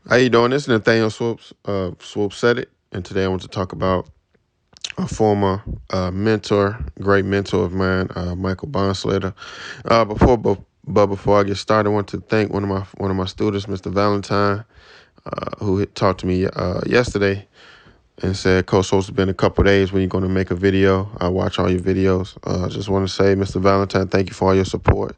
How you doing? This is Nathaniel Swoops. Swoop said it, and today I want to talk about a former mentor, great mentor of mine, Michael Bonslater. But before I get started, I want to thank one of my students, Mr. Valentine, who had talked to me yesterday and said, "Coach, it's been a couple days when you're going to make a video. I watch all your videos. I just want to say, Mr. Valentine, thank you for all your support.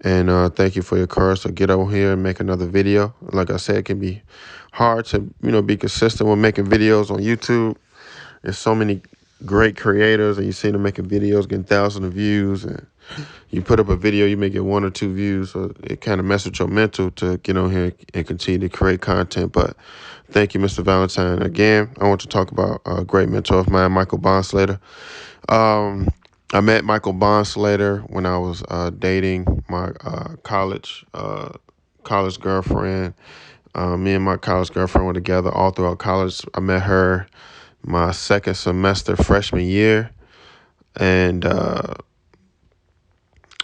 And thank you for your courage to get on here and make another video. Like I said, it can be hard to, be consistent with making videos on YouTube. There's so many great creators, and you see them making videos, getting thousands of views. And you put up a video, you may get one or two views. So it kind of messes with your mental to get on here and continue to create content. But thank you, Mr. Valentine. Again, I want to talk about a great mentor of mine, Michael Bonslater. I met Michael Bonslater when I was dating my college girlfriend. Me and my college girlfriend were together all throughout college. I met her my second semester freshman year, and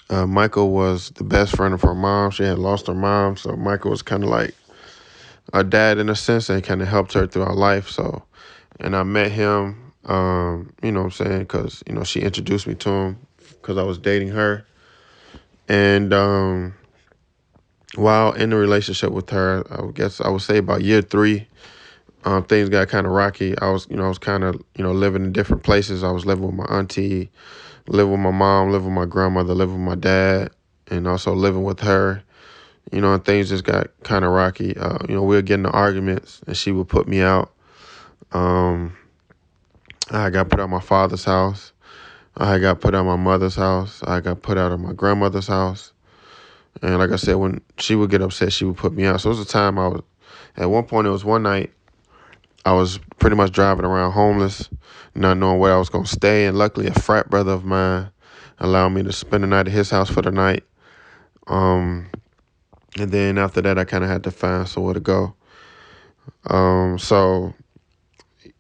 Michael was the best friend of her mom. She had lost her mom, so Michael was kind of like a dad in a sense, and kind of helped her throughout life. So, and I met him, you know what I'm saying, because, she introduced me to him because I was dating her. And while in the relationship with her, I guess I would say about year three, things got kind of rocky. I was kind of, living in different places. I was living with my auntie, living with my mom, living with my grandmother, living with my dad, and also living with her. And things just got kind of rocky. We would get into arguments, and she would put me out. Um, I got put out of my father's house. I got put out of my mother's house. I got put out of my grandmother's house. And like I said, when she would get upset, she would put me out. So it was a time at one point, it was one night, I was pretty much driving around homeless, not knowing where I was going to stay. And luckily, a frat brother of mine allowed me to spend the night at his house for the night. And then after that, I kind of had to find somewhere to go. So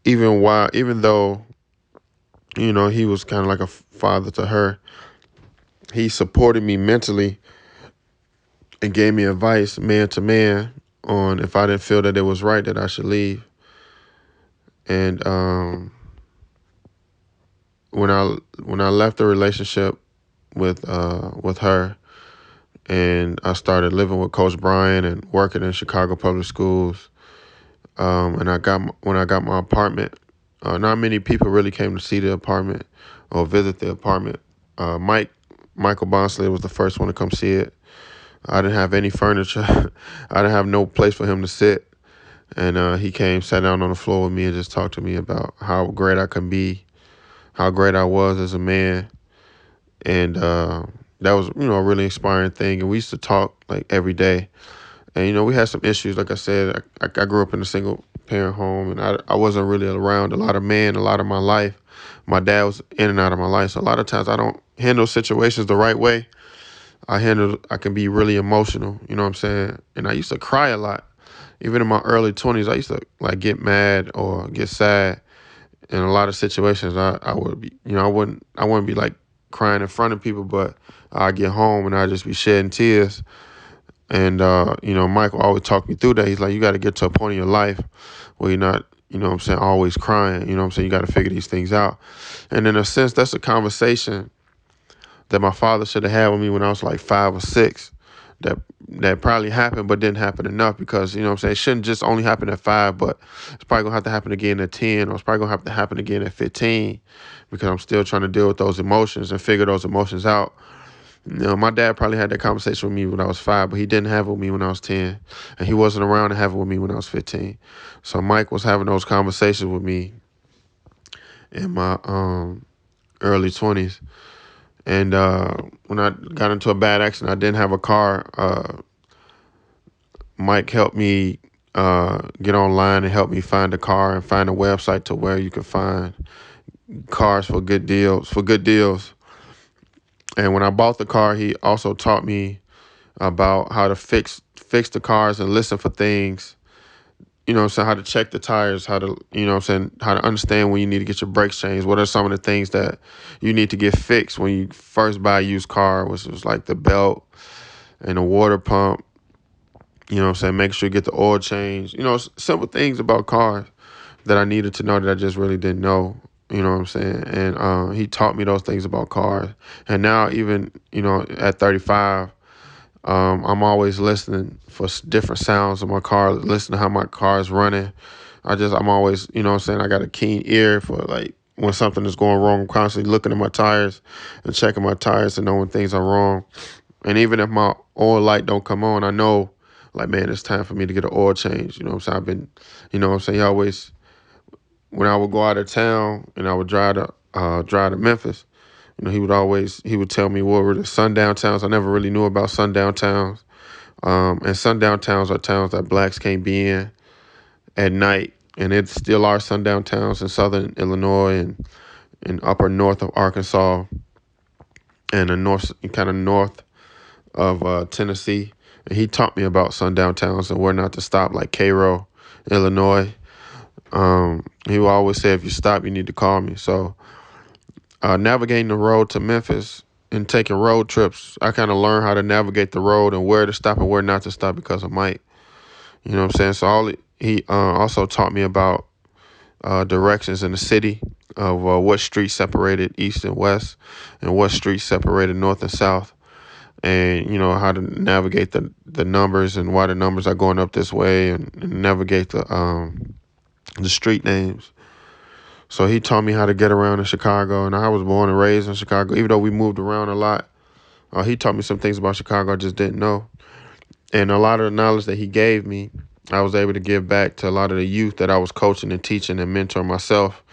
even though, he was kind of like a father to her, he supported me mentally and gave me advice man to man on if I didn't feel that it was right that I should leave. And when I left the relationship with her, and I started living with Coach Brian and working in Chicago public schools, and when I got my apartment, not many people really came to see the apartment or visit the apartment. Michael Bonsley was the first one to come see it. I didn't have any furniture. I didn't have no place for him to sit. And he came, sat down on the floor with me, and just talked to me about how great I can be, how great I was as a man. And that was, a really inspiring thing. And we used to talk like every day. And, we had some issues. Like I said, I grew up in a single parent home, and I wasn't really around a lot of men a lot of my life. My dad was in and out of my life. So a lot of times I don't handle situations the right way. I can be really emotional, you know what I'm saying? And I used to cry a lot. Even in my early 20s, I used to like get mad or get sad. In a lot of situations, I would be, I wouldn't be like crying in front of people, but I'd get home and I'd just be shedding tears. And, Michael always talked me through that. He's like, you got to get to a point in your life where you're not, always crying. You got to figure these things out. And in a sense, that's a conversation that my father should have had with me when I was like 5 or 6. That probably happened, but didn't happen enough because, it shouldn't just only happen at 5, but it's probably going to have to happen again at 10, or it's probably going to have to happen again at 15 because I'm still trying to deal with those emotions and figure those emotions out. My dad probably had that conversation with me when I was 5, but he didn't have it with me when I was 10, and he wasn't around to have it with me when I was 15. So Mike was having those conversations with me in my early 20s. And when I got into a bad accident, I didn't have a car. Mike helped me get online and help me find a car and find a website to where you can find cars for good deals. And when I bought the car, he also taught me about how to fix the cars and listen for things. So how to check the tires, how to, how to understand when you need to get your brakes changed. What are some of the things that you need to get fixed when you first buy a used car, which was like the belt and the water pump You know what I'm saying? Making sure you get the oil change. You know, simple things about cars that I needed to know that I just really didn't know. You know what I'm saying? And he taught me those things about cars. And now, even, at 35, I'm always listening for different sounds of my car, listening to how my car is running. I'm always, what I'm saying, I got a keen ear for like when something is going wrong. I'm constantly looking at my tires and checking my tires to know when things are wrong. And even if my oil light don't come on, I know, like, man, it's time for me to get an oil change. You know what I'm saying? I've been, he always, when I would go out of town and I would drive to Memphis, he would tell me what were the sundown towns. I never really knew about sundown towns. And sundown towns are towns that blacks can't be in at night. And it still are sundown towns in southern Illinois and upper north of Arkansas and the north, kind of north of Tennessee. And he taught me about sundown towns and where not to stop, like Cairo, Illinois. He would always say, if you stop, you need to call me. So navigating the road to Memphis and taking road trips, I kind of learned how to navigate the road and where to stop and where not to stop because of Mike. You know what I'm saying? So he also taught me about directions in the city of what streets separated east and west and what streets separated north and south. And, how to navigate the numbers and why the numbers are going up this way and navigate the street names. So he taught me how to get around in Chicago, and I was born and raised in Chicago. Even though we moved around a lot, he taught me some things about Chicago I just didn't know. And a lot of the knowledge that he gave me, I was able to give back to a lot of the youth that I was coaching and teaching and mentoring myself.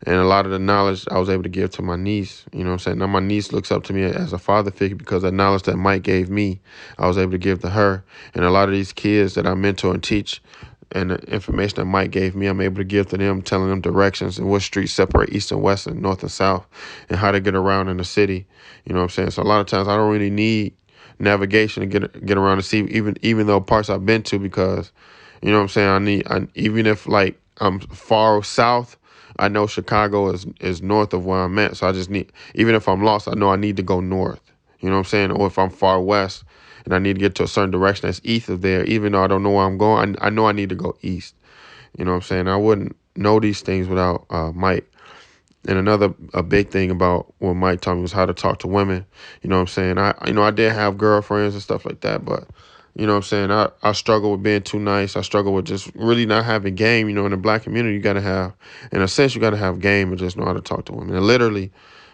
And a lot of the knowledge I was able to give to my niece. You know what I'm saying? Now my niece looks up to me as a father figure because the knowledge that Mike gave me, I was able to give to her. And a lot of these kids that I mentor and teach and the information that Mike gave me, I'm able to give to them, telling them directions and what streets separate east and west and north and south and how to get around in the city. You know what I'm saying? So a lot of times I don't really need navigation to get around the city, even though parts I've been to, because, you know what I'm saying, even if like I'm far south, I know Chicago is north of where I'm at. So I just need, even if I'm lost, I know I need to go north. You know what I'm saying? Or if I'm far west and I need to get to a certain direction that's east of there, even though I don't know where I'm going, I know I need to go east. You know what I'm saying? I wouldn't know these things without Mike. And a big thing about what Mike taught me was how to talk to women. You know what I'm saying? I did have girlfriends and stuff like that, but you know what I'm saying? I struggle with being too nice. I struggle with just really not having game. In the black community, you got to have, in a sense, you got to have game and just know how to talk to women. And literally,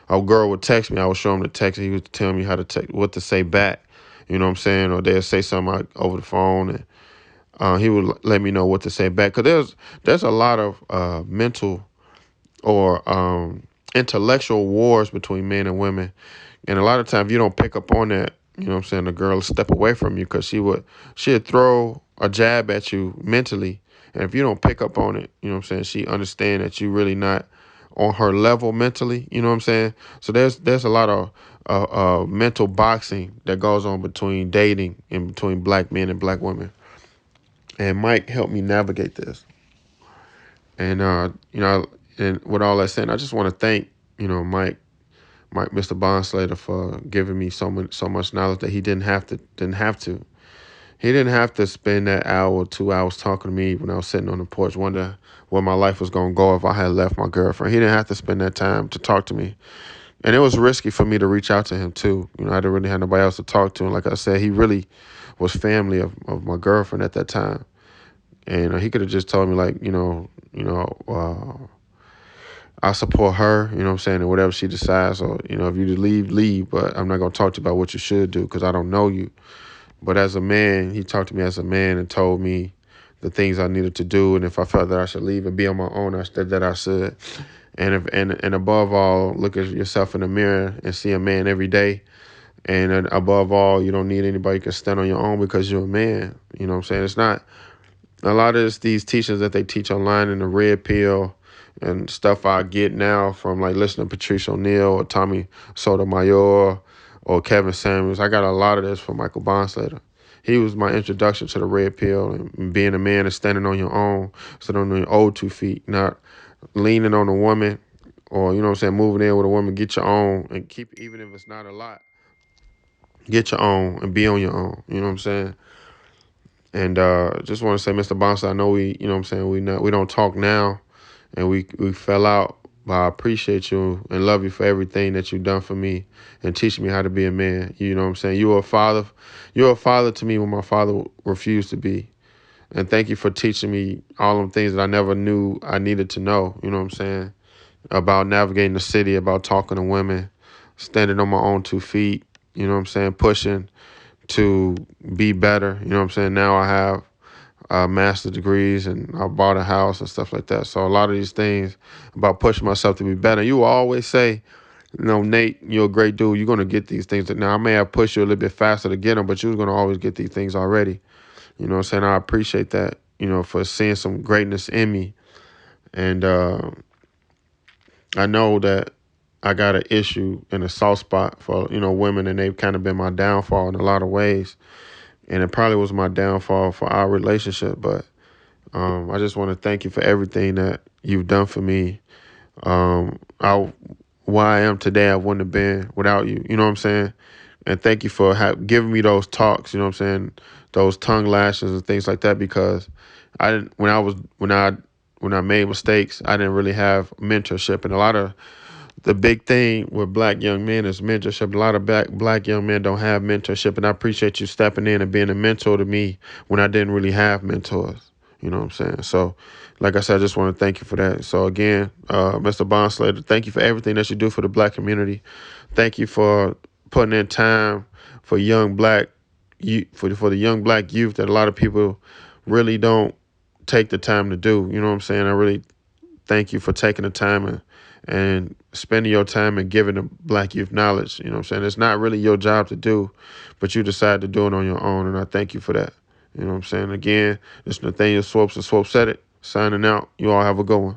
a girl would text me. I would show him the text, and he would tell me how to what to say back. You know what I'm saying? Or they'd say something over the phone, and he would let me know what to say back. Because there's a lot of mental or intellectual wars between men and women. And a lot of times, if you don't pick up on that, you know what I'm saying, the girl will step away from you because she'd throw a jab at you mentally. And if you don't pick up on it, you know what I'm saying, she understand that you really not on her level mentally, you know what I'm saying? So there's a lot of mental boxing that goes on between dating and between black men and black women. And Mike helped me navigate this. And, and with all that said, I just want to thank, Mike, Mr. Bonslater, for giving me so much knowledge that he didn't have to. He didn't have to spend that hour or 2 hours talking to me when I was sitting on the porch, wondering where my life was gonna go if I had left my girlfriend. He didn't have to spend that time to talk to me, and it was risky for me to reach out to him too. I didn't really have nobody else to talk to, and like I said, he really was family of my girlfriend at that time, and he could have just told me like, I support her, you know what I'm saying, and whatever she decides, or, if you leave, leave, but I'm not going to talk to you about what you should do because I don't know you. But as a man, he talked to me as a man and told me the things I needed to do, and if I felt that I should leave and be on my own, I said that I should. And above all, look at yourself in the mirror and see a man every day. And above all, you don't need anybody who can stand on your own because you're a man. You know what I'm saying? It's not a lot of these teachings that they teach online in the red pill and stuff I get now from like listening to Patrice O'Neal or Tommy Sotomayor or Kevin Samuels. I got a lot of this from Michael Bonslater. He was my introduction to the red pill and being a man and standing on your own, standing on your old 2 feet, not leaning on a woman or, you know what I'm saying, moving in with a woman. Get your own and keep, even if it's not a lot, get your own and be on your own. You know what I'm saying? And just want to say, Mr. Bonslater, I know you know what I'm saying, we don't talk now, and we fell out, but I appreciate you and love you for everything that you've done for me and teaching me how to be a man. You know what I'm saying? You're a father to me when my father refused to be. And thank you for teaching me all them things that I never knew I needed to know, you know what I'm saying? About navigating the city, about talking to women, standing on my own 2 feet, you know what I'm saying? Pushing to be better, you know what I'm saying? Now I have master's degrees and I bought a house and stuff like that. So a lot of these things about pushing myself to be better. You will always say, you know, Nate, you're a great dude. You're going to get these things. Now, I may have pushed you a little bit faster to get them, but you was going to always get these things already. You know what I'm saying? I appreciate that, you know, for seeing some greatness in me. And I know that I got an issue and a soft spot for, you know, women, and they've kind of been my downfall in a lot of ways. And it probably was my downfall for our relationship. But I just want to thank you for everything that you've done for me. I, where I am today, I wouldn't have been without you. You know what I'm saying? And thank you for giving me those talks. You know what I'm saying? Those tongue lashes and things like that, because I didn't when I made mistakes, I didn't really have mentorship. And a lot of the big thing with black young men is mentorship. A lot of black young men don't have mentorship, and I appreciate you stepping in and being a mentor to me when I didn't really have mentors. You know what I'm saying? So, like I said, I just want to thank you for that. So again, Mr. Bonslater, thank you for everything that you do for the black community. Thank you for putting in time for young black for the young black youth that a lot of people really don't take the time to do. You know what I'm saying? I really thank you for taking the time and spending your time and giving the black youth knowledge. You know what I'm saying? It's not really your job to do, but you decide to do it on your own, and I thank you for that. You know what I'm saying? Again, this is Nathaniel Swopes, and Swope said it. Signing out. You all have a good one.